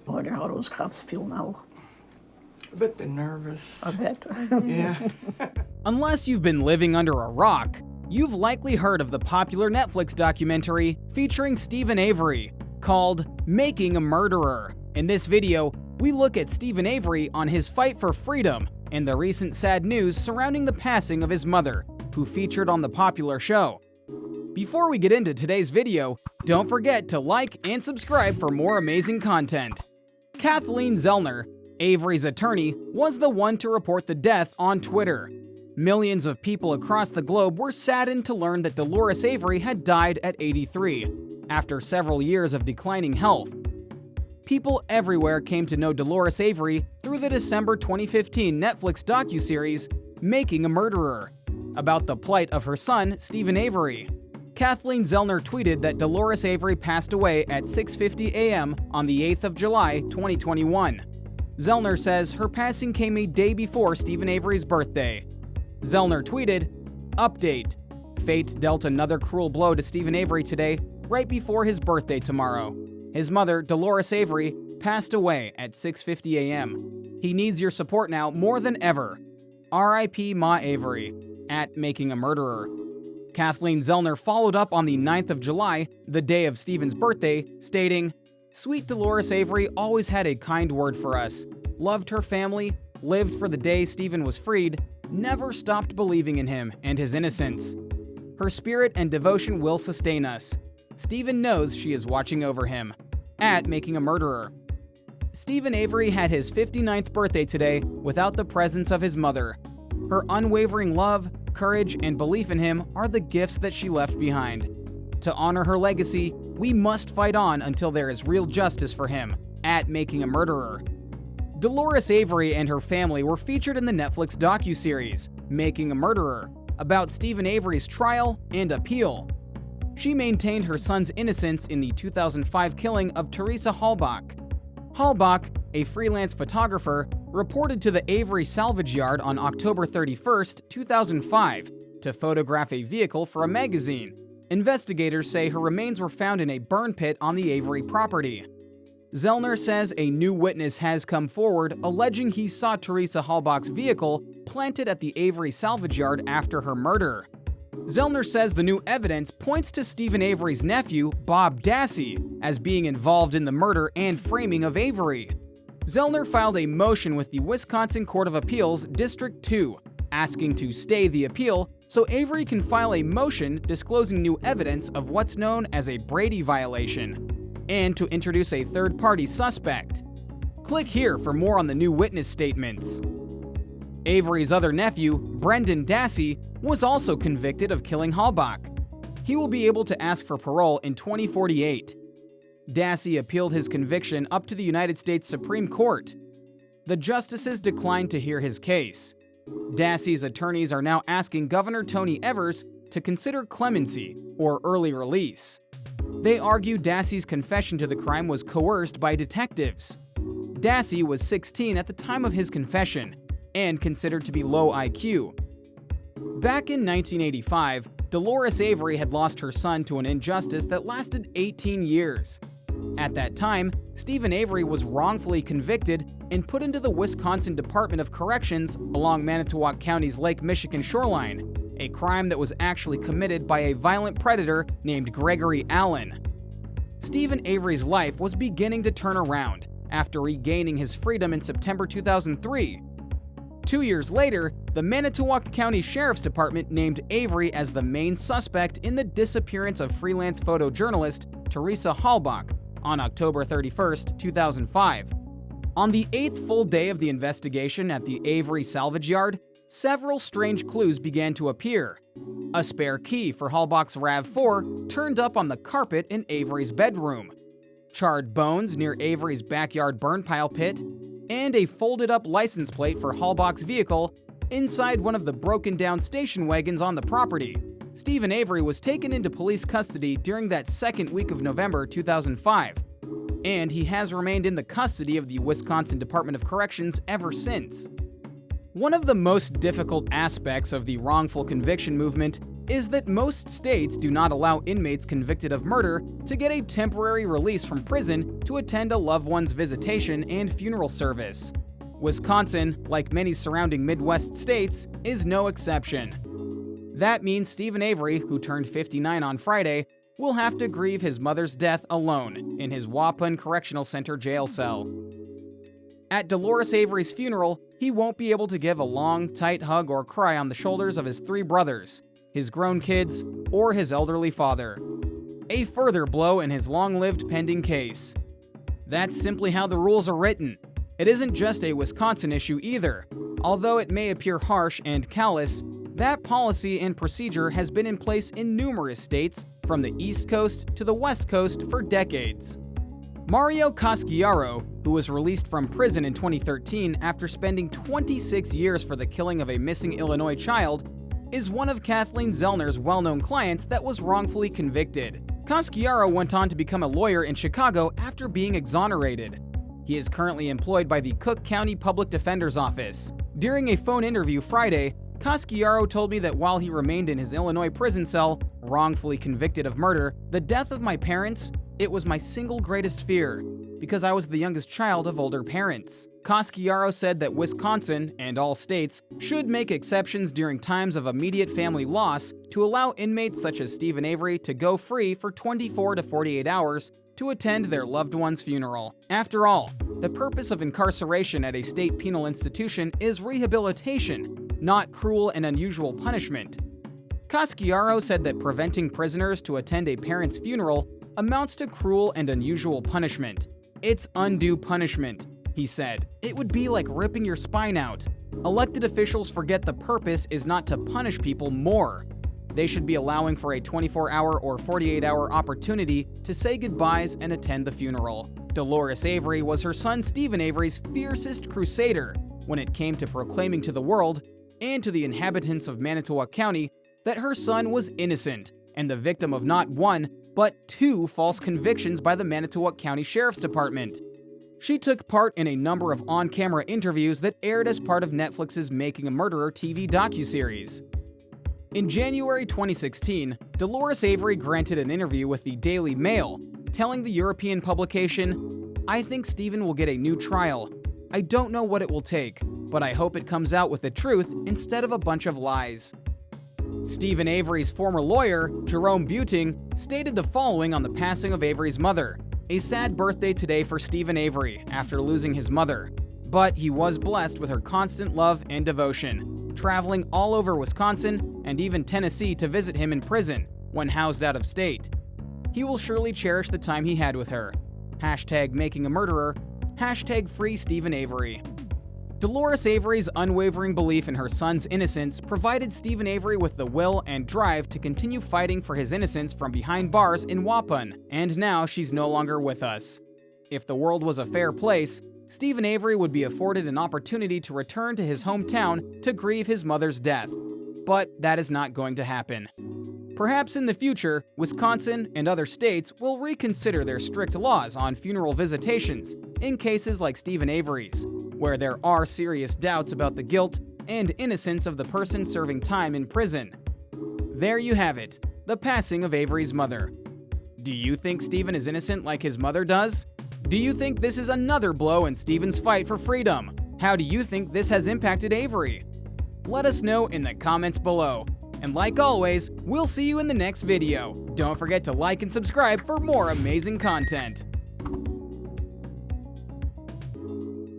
I wonder how those cops feel now. A bit nervous. I bet. Yeah. Unless you've been living under a rock, you've likely heard of the popular Netflix documentary featuring Steven Avery called Making a Murderer. In this video, we look at Steven Avery on his fight for freedom and the recent sad news surrounding the passing of his mother, who featured on the popular show. Before we get into today's video, don't forget to like and subscribe for more amazing content. Kathleen Zellner, Avery's attorney, was the one to report the death on Twitter. Millions of people across the globe were saddened to learn that Dolores Avery had died at 83, after several years of declining health. People everywhere came to know Dolores Avery through the December 2015 Netflix docuseries Making a Murderer, about the plight of her son, Steven Avery. Kathleen Zellner tweeted that Dolores Avery passed away at 6:50 a.m. on the 8th of July, 2021. Zellner says her passing came a day before Steven Avery's birthday. Zellner tweeted, "Update. Fate dealt another cruel blow to Steven Avery today, right before his birthday tomorrow. His mother, Dolores Avery, passed away at 6:50 a.m. He needs your support now more than ever. R.I.P. Ma Avery, at Making a Murderer." Kathleen Zellner followed up on the 9th of July, the day of Steven's birthday, stating, "Sweet Dolores Avery always had a kind word for us, loved her family, lived for the day Steven was freed, never stopped believing in him and his innocence. Her spirit and devotion will sustain us. Steven knows she is watching over him. At Making a Murderer." Steven Avery had his 59th birthday today without the presence of his mother. Her unwavering love, courage, and belief in him are the gifts that she left behind. To honor her legacy, we must fight on until there is real justice for him. At Making a Murderer. Dolores Avery and her family were featured in the Netflix docuseries Making a Murderer, about Steven Avery's trial and appeal. She maintained her son's innocence in the 2005 killing of Teresa Halbach. Halbach, a freelance photographer, reported to the Avery salvage yard on October 31, 2005, to photograph a vehicle for a magazine. Investigators say her remains were found in a burn pit on the Avery property. Zellner says a new witness has come forward alleging he saw Teresa Halbach's vehicle planted at the Avery salvage yard after her murder. Zellner says the new evidence points to Steven Avery's nephew, Bob Dassey, as being involved in the murder and framing of Avery. Zellner filed a motion with the Wisconsin Court of Appeals District 2, asking to stay the appeal so Avery can file a motion disclosing new evidence of what's known as a Brady violation, and to introduce a third-party suspect. Click here for more on the new witness statements. Avery's other nephew, Brendan Dassey, was also convicted of killing Halbach. He will be able to ask for parole in 2048. Dassey appealed his conviction up to the United States Supreme Court. The justices declined to hear his case. Dassey's attorneys are now asking Governor Tony Evers to consider clemency or early release. They argue Dassey's confession to the crime was coerced by detectives. Dassey was 16 at the time of his confession and considered to be low IQ. Back in 1985, Dolores Avery had lost her son to an injustice that lasted 18 years. At that time, Steven Avery was wrongfully convicted and put into the Wisconsin Department of Corrections along Manitowoc County's Lake Michigan shoreline, a crime that was actually committed by a violent predator named Gregory Allen. Steven Avery's life was beginning to turn around after regaining his freedom in September 2003. 2 years later, the Manitowoc County Sheriff's Department named Avery as the main suspect in the disappearance of freelance photojournalist Teresa Halbach on October 31, 2005. On the 8th full day of the investigation at the Avery salvage yard, several strange clues began to appear. A spare key for Halbach's RAV4 turned up on the carpet in Avery's bedroom. Charred bones near Avery's backyard burn pile pit, and a folded-up license plate for Halbach's vehicle inside one of the broken-down station wagons on the property. Steven Avery was taken into police custody during that second week of November 2005, and he has remained in the custody of the Wisconsin Department of Corrections ever since. One of the most difficult aspects of the wrongful conviction movement is that most states do not allow inmates convicted of murder to get a temporary release from prison to attend a loved one's visitation and funeral service. Wisconsin, like many surrounding Midwest states, is no exception. That means Steven Avery, who turned 59 on Friday, will have to grieve his mother's death alone in his Waupun Correctional Center jail cell. At Dolores Avery's funeral, he won't be able to give a long, tight hug or cry on the shoulders of his 3 brothers, his grown kids, or his elderly father. A further blow in his long-lived pending case. That's simply how the rules are written. It isn't just a Wisconsin issue either. Although it may appear harsh and callous, that policy and procedure has been in place in numerous states, from the East Coast to the West Coast, for decades. Mario Casciaro, who was released from prison in 2013 after spending 26 years for the killing of a missing Illinois child, is one of Kathleen Zellner's well-known clients that was wrongfully convicted. Casciaro went on to become a lawyer in Chicago after being exonerated. He is currently employed by the Cook County Public Defender's Office. During a phone interview Friday, Casciaro told me that while he remained in his Illinois prison cell, wrongfully convicted of murder, the death of my parents, it was my single greatest fear, because I was the youngest child of older parents. Casciaro said that Wisconsin, and all states, should make exceptions during times of immediate family loss to allow inmates such as Steven Avery to go free for 24 to 48 hours to attend their loved one's funeral. After all, the purpose of incarceration at a state penal institution is rehabilitation, not cruel and unusual punishment. Casciaro said that preventing prisoners to attend a parent's funeral amounts to cruel and unusual punishment. It's undue punishment, he said. It would be like ripping your spine out. Elected officials forget the purpose is not to punish people more. They should be allowing for a 24-hour or 48-hour opportunity to say goodbyes and attend the funeral. Dolores Avery was her son Steven Avery's fiercest crusader when it came to proclaiming to the world and to the inhabitants of Manitowoc County that her son was innocent and the victim of not one, but 2 false convictions by the Manitowoc County Sheriff's Department. She took part in a number of on-camera interviews that aired as part of Netflix's Making a Murderer TV docuseries. In January 2016, Dolores Avery granted an interview with the Daily Mail, telling the European publication, "I think Steven will get a new trial. I don't know what it will take, but I hope it comes out with the truth instead of a bunch of lies." Steven Avery's former lawyer, Jerome Buting, stated the following on the passing of Avery's mother: "A sad birthday today for Steven Avery after losing his mother, but he was blessed with her constant love and devotion, traveling all over Wisconsin and even Tennessee to visit him in prison when housed out of state. He will surely cherish the time he had with her. #MakingAMurderer, #Free Steven Avery." Dolores Avery's unwavering belief in her son's innocence provided Steven Avery with the will and drive to continue fighting for his innocence from behind bars in Waupun, and now she's no longer with us. If the world was a fair place, Steven Avery would be afforded an opportunity to return to his hometown to grieve his mother's death, but that is not going to happen. Perhaps in the future, Wisconsin and other states will reconsider their strict laws on funeral visitations in cases like Steven Avery's, where there are serious doubts about the guilt and innocence of the person serving time in prison. There you have it, the passing of Avery's mother. Do you think Steven is innocent like his mother does? Do you think this is another blow in Steven's fight for freedom? How do you think this has impacted Avery? Let us know in the comments below. And like always, we'll see you in the next video. Don't forget to like and subscribe for more amazing content.